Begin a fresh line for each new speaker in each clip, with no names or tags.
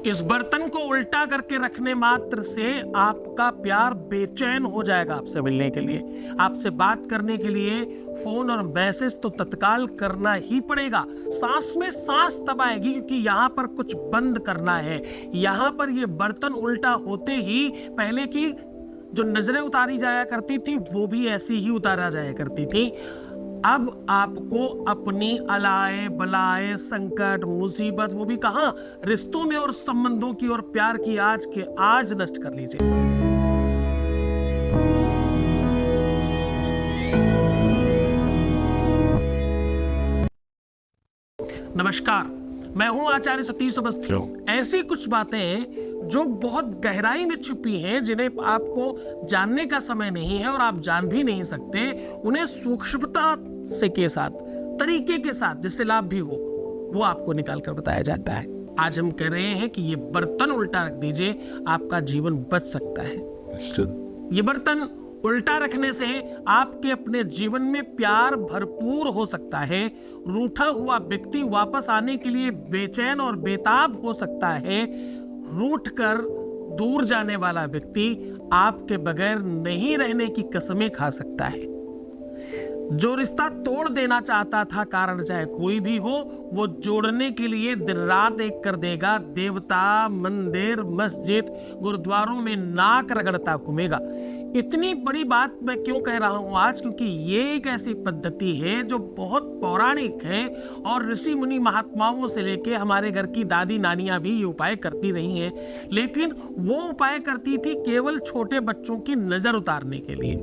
इस बर्तन को उल्टा करके रखने मात्र से आपका प्यार बेचैन हो जाएगा आपसे मिलने के लिए, आपसे बात करने के लिए फोन और मैसेज तो तत्काल करना ही पड़ेगा। सांस में सांस तब आएगी क्योंकि यहाँ पर कुछ बंद करना है। यहाँ पर ये बर्तन उल्टा होते ही पहले की जो नजरें उतारी जाया करती थी वो भी ऐसी ही उतारा जाया करती थी। अब आपको अपनी अलाए बलाए संकट मुसीबत, वो भी कहां, रिश्तों में और संबंधों की और प्यार की आज के आज नष्ट कर लीजिए। नमस्कार, मैं हूं आचार्य सतीश अवस्थी। ऐसी कुछ बातें जो बहुत गहराई में छुपी हैं, जिन्हें आपको जानने का समय नहीं है और आप जान भी नहीं सकते, उन्हें सूक्ष्मता से के साथ, तरीके के साथ, जिससे लाभ भी हो, वो आपको निकाल कर बताया जाता है। आज हम कह रहे हैं कि ये बर्तन उल्टा रख दीजिए, आपका जीवन बच सकता है। ये बर्तन उल्टा रखने से आपके अपने जीवन में प्यार भरपूर हो सकता है। रूठा हुआ व्यक्ति वापस आने के लिए बेचैन और बेताब हो सकता है। रूठ कर दूर जाने वाला व्यक्ति आपके बगैर नहीं रहने की कसमें खा सकता है। जो रिश्ता तोड़ देना चाहता था, कारण चाहे कोई भी हो, वो जोड़ने के लिए दिन रात एक कर देगा। देवता, मंदिर, मस्जिद, गुरुद्वारों में नाक रगड़ता घूमेगा। इतनी बड़ी बात मैं क्यों कह रहा हूं आज, क्योंकि ये एक ऐसी पद्धति है जो बहुत पौराणिक है और ऋषि मुनि महात्माओं से लेके हमारे घर की दादी नानियां भी ये उपाय करती रही हैं। लेकिन वो उपाय करती थी केवल छोटे बच्चों की नजर उतारने के लिए।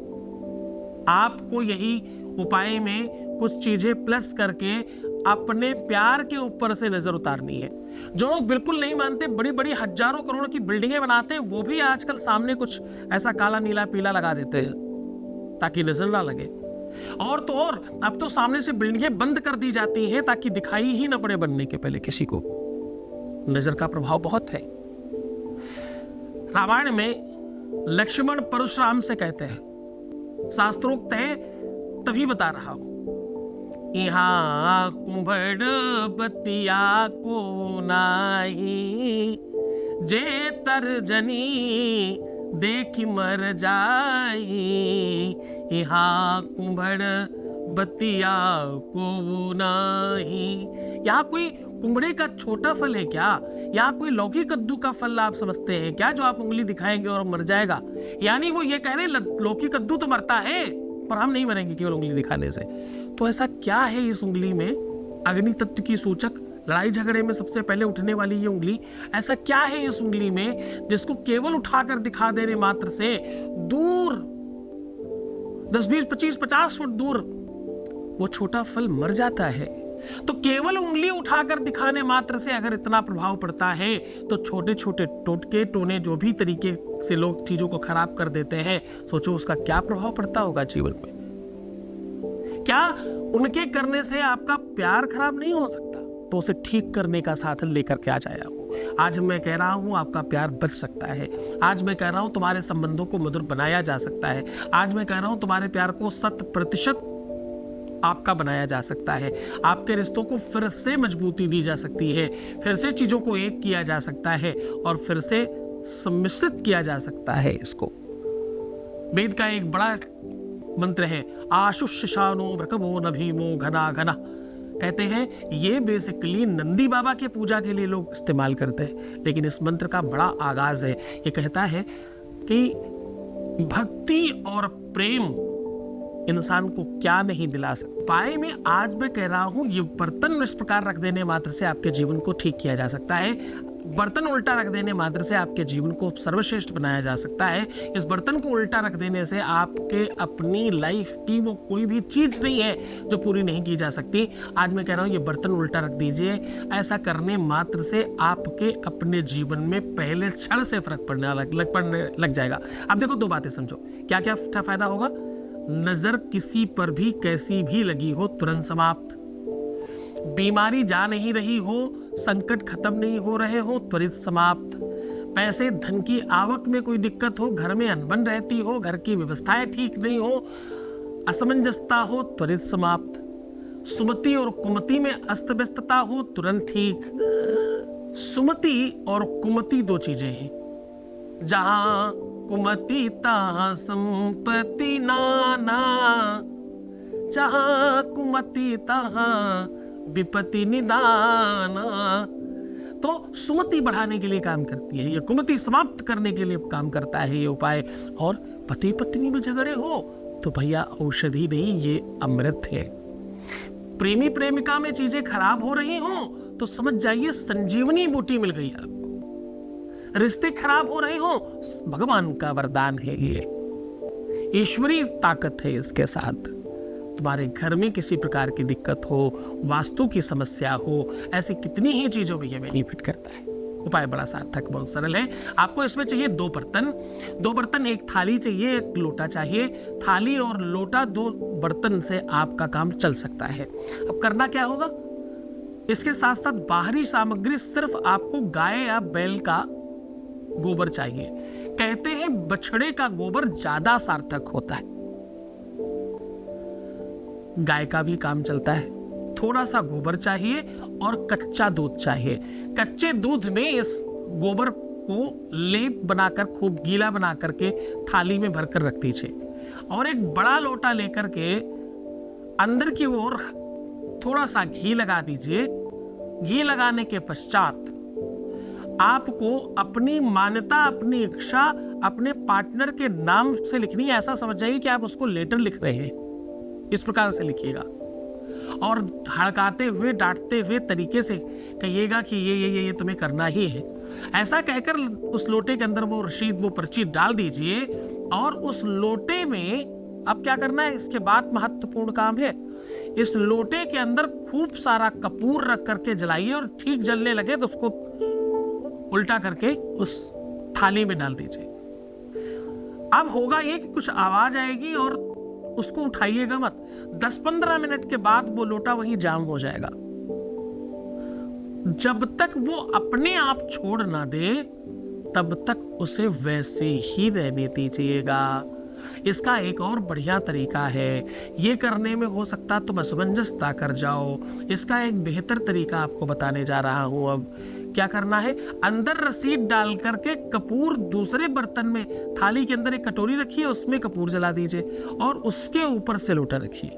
आपको यही उपाय में कुछ चीजें प्लस करके अपने प्यार के ऊपर से नजर उतारनी है। जो लोग बिल्कुल नहीं मानते, बड़ी बड़ी हजारों करोड़ की बिल्डिंगें बनाते हैं, वो भी आजकल सामने कुछ ऐसा काला नीला पीला लगा देते हैं ताकि नजर ना लगे। और तो और अब तो सामने से बिल्डिंगें बंद कर दी जाती हैं ताकि दिखाई ही ना पड़े बनने के पहले किसी को। नजर का प्रभाव बहुत है। रामायण में लक्ष्मण परशुराम से कहते हैं, शास्त्रोक्त है तभी बता रहा हूं, यहाँ कुंभड़ बतिया को नाही, जे तर्जनी देखी मर जाई। यहाँ कुंभड़ बतिया को नाही। यहाँ कोई कुंभड़े का छोटा फल है क्या? यहाँ कोई लौकी कद्दू का फल आप समझते हैं क्या, जो आप उंगली दिखाएंगे और मर जाएगा? यानी वो ये कह रहे लौकी कद्दू तो मरता है पर हम नहीं मरेंगे केवल उंगली दिखाने से। तो ऐसा क्या है इस उंगली में? अग्नि तत्व की सूचक, लड़ाई झगड़े में सबसे पहले उठने वाली ये उंगली, ऐसा क्या है इस उंगली में जिसको केवल उठाकर दिखा देने मात्र से दूर 10, 20, 25, 50 फुट दूर वो छोटा फल मर जाता है? तो केवल उंगली उठाकर दिखाने मात्र से अगर इतना प्रभाव पड़ता है, तो छोटे छोटे टोटके टोने जो भी तरीके से लोग चीजों को खराब कर देते हैं, सोचो उसका क्या प्रभाव पड़ता होगा जीवन में। क्या उनके करने से आपका प्यार खराब नहीं हो सकता? तो उसे ठीक करने का साधन लेकर के आ जाया हूं। आज मैं कह रहा हूं आपका प्यार बच सकता है। आज मैं कह रहा हूं तुम्हारे संबंधों को मधुर बनाया जा सकता है। आज मैं कह रहा हूं तुम्हारे प्यार को 100% आपका बनाया जा सकता है। आपके रिश्तों को फिर से मजबूती दी जा सकती है, फिर से चीजों को एक किया जा सकता है और फिर से सम्मिश्रित किया जा सकता है। इसको वेद का एक बड़ा मंत्र है, आशुषानो भ्रकवो नभीमो घना घना। कहते हैं ये बेसिकली नंदी बाबा के पूजा के लिए लोग इस्तेमाल करते हैं, लेकिन इस मंत्र का बड़ा आगाज है। ये कहता है कि भक्ति और प्रेम इंसान को क्या नहीं दिला सकता। उपाय में आज मैं कह रहा हूं, ये बर्तन इस प्रकार रख देने मात्र से आपके जीवन को ठीक किया जा सकता है। बर्तन उल्टा रख देने मात्र से आपके जीवन को सर्वश्रेष्ठ बनाया जा सकता है। इस बर्तन को उल्टा रख देने से आपके अपनी लाइफ की वो कोई भी चीज नहीं है जो पूरी नहीं की जा सकती। आज मैं कह रहा हूं ये बर्तन उल्टा रख दीजिए। ऐसा करने मात्र से आपके अपने जीवन में पहले क्षण से फर्क पड़ने लग जाएगा। अब देखो, दो बातें समझो, क्या क्या फायदा होगा। नजर किसी पर भी कैसी भी लगी हो तुरंत समाप्त। बीमारी जा नहीं रही हो, संकट खत्म नहीं हो रहे हो, त्वरित समाप्त। पैसे धन की आवक में कोई दिक्कत हो, घर में अनबन रहती हो, घर की व्यवस्थाएं ठीक नहीं हो, असमंजसता हो, त्वरित समाप्त। सुमति और कुमति में अस्त व्यस्तता हो, तुरंत ठीक। सुमति और कुमति दो चीजें हैं। जहां कुमति तहां संपत्ति नाना, जहां कुमति तहां विपत्ति निदाना। तो सुमति बढ़ाने के लिए काम करती है, ये कुमति समाप्त करने के लिए काम करता है ये उपाय। और पति पत्नी में झगड़े हो तो भैया औषधि नहीं, ये अमृत है। प्रेमी प्रेमिका में चीजें खराब हो रही हो तो समझ जाइए संजीवनी बूटी मिल गई आपको। रिश्ते खराब हो रहे हो, भगवान का वरदान है ये, ईश्वरीय ताकत है इसके साथ। तुम्हारे घर में किसी प्रकार की दिक्कत हो, वास्तु की समस्या हो, ऐसी कितनी ही चीजों में ये बेनिफिट करता है। उपाय बड़ा सार्थक, बहुत सरल है। आपको इसमें चाहिए 2 बर्तन, एक थाली चाहिए, एक लोटा चाहिए। थाली और लोटा 2 बर्तन से आपका काम चल सकता है। अब करना क्या होगा, इसके साथ साथ बाहरी सामग्री सिर्फ आपको गाय या बैल का गोबर चाहिए। कहते हैं बछड़े का गोबर ज्यादा सार्थक होता है, गाय का भी काम चलता है। थोड़ा सा गोबर चाहिए और कच्चा दूध चाहिए। कच्चे दूध में इस गोबर को लेप बनाकर खूब गीला बना करके थाली में भरकर रख दीजिए और एक बड़ा लोटा लेकर के अंदर की ओर थोड़ा सा घी लगा दीजिए। घी लगाने के पश्चात आपको अपनी मान्यता, अपनी इच्छा अपने पार्टनर के नाम से लिखनी है। ऐसा समझ जाइए कि आप उसको लेटर लिख रहे हैं, इस प्रकार से लिखिएगा और हड़काते हुए, डांटते हुए तरीके से कहिएगा कि ये तुम्हें करना ही है। ऐसा कहकर उस लोटे के अंदर वो रसीद, वो पर्ची डाल दीजिए और उस लोटे में अब क्या करना है, इसके बाद महत्वपूर्ण काम है। इस लोटे के अंदर खूब सारा कपूर रख करके जलाइए और ठीक जलने लगे तो उसको उल्टा करके उस थाली में डाल दीजिए। अब होगा ये कि कुछ आवाज आएगी और उसको उठाइएगा मत। 10-15 मिनट के बाद वो लोटा वहीं जाम हो जाएगा। जब तक वो अपने आप छोड़ ना दे तब तक उसे वैसे ही रहने दीजिएगा। इसका एक और बढ़िया तरीका है, ये करने में हो सकता तो असमंजसता कर जाओ। इसका एक बेहतर तरीका आपको बताने जा रहा हूं। अब क्या करना है, अंदर रसीद डाल करके कपूर दूसरे बर्तन में, थाली के अंदर एक कटोरी रखिए, उसमें कपूर जला दीजिए और उसके ऊपर से लोटा रखिए।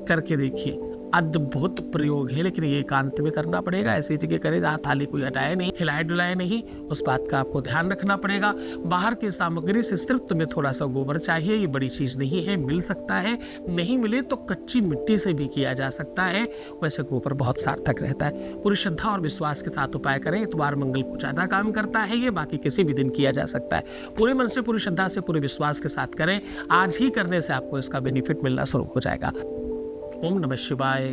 करके देखिए, अद्भुत प्रयोग है, लेकिन ये एकांत में करना पड़ेगा। ऐसी जगह करें जहाँ थाली कोई हटाए नहीं, हिलाए डुलाए नहीं, उस बात का आपको ध्यान रखना पड़ेगा। बाहर की सामग्री से सिर्फ तुम्हें थोड़ा सा गोबर चाहिए, ये बड़ी चीज नहीं है, मिल सकता है। नहीं मिले तो कच्ची मिट्टी से भी किया जा सकता है, वैसे गोबर बहुत सार्थक रहता है। पूरी श्रद्धा और विश्वास के साथ उपाय करें। इतवार मंगल को ज्यादा काम करता है ये, बाकी किसी भी दिन किया जा सकता है। पूरे मन से, पूरी श्रद्धा से, पूरे विश्वास के साथ करें। आज ही करने से आपको इसका बेनिफिट मिलना शुरू हो जाएगा। ओम नमः शिवाय।